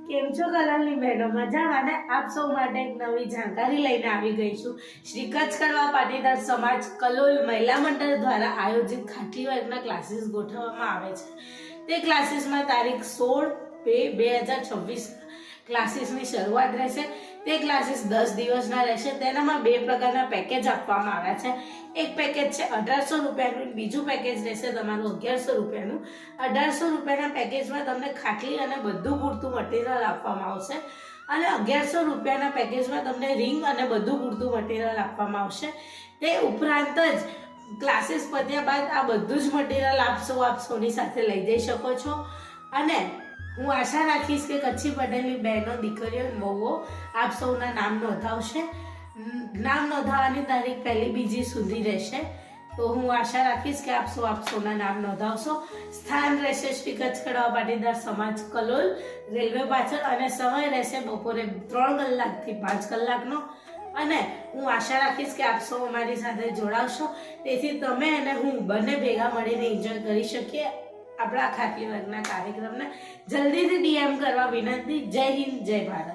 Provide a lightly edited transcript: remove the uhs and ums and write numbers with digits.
કેમ છો કલરની બહેનો? મજામાં ને? આપ સૌ માટે એક નવી જાણકારી લઈને આવી ગઈ છું. શ્રી કચ્છ કડવા પાટીદાર સમાજ કલોલ મહિલા મંડળ દ્વારા આયોજિત ખાટલી વર્ગના ક્લાસીસ ગોઠવવામાં આવે છે. તે ક્લાસીસમાં તારીખ 16/2/2026 ક્લાસીસની શરૂઆત રહેશે. તે ક્લાસીસ 10 દિવસના રહેશે. તેનામાં બે પ્રકારના પેકેજ આપવામાં આવ્યા છે. એક પેકેજ છે 1800 રૂપિયાનું, બીજું પેકેજ રહેશે તમારું 1100 રૂપિયાનું. 1800 રૂપિયાના પેકેજમાં તમને ખાટલી અને બધું પૂરતું મટીરિયલ આપવામાં આવશે અને 1100 રૂપિયાના પેકેજમાં તમને રિંગ અને બધું પૂરતું મટીરિયલ આપવામાં આવશે. તે ઉપરાંત જ ક્લાસીસ પત્યા બાદ આ બધું જ મટીરિયલ આપ સૌની સાથે લઈ જઈ શકો છો. અને હું આશા રાખીશ કે કચ્છી પટેલની બહેનો, દીકરીઓ, વહુઓ આપ સૌના નામ નોંધાવશે. નામ નોંધાવવાની તારીખ 1-2 સુધી રહેશે. તો હું આશા રાખીશ કે આપ સૌના નામ નોંધાવશો. સ્થાન રહેશે શ્રી કચ્છ કડવા પાટીદાર સમાજ કલોલ, રેલવે પાછળ, અને સમય રહેશે બપોરે 3 કલાકથી 5 કલાકનો. અને હું આશા રાખીશ કે આપ સૌ અમારી સાથે જોડાશો, તેથી તમે અને હું બંને ભેગા મળીને એન્જોય કરી શકીએ આપણા ખાટલી વર્ગના કાર્યક્રમને. જલ્દીથી DM કરવા વિનંતી. જય હિન્દ, જય ભારત.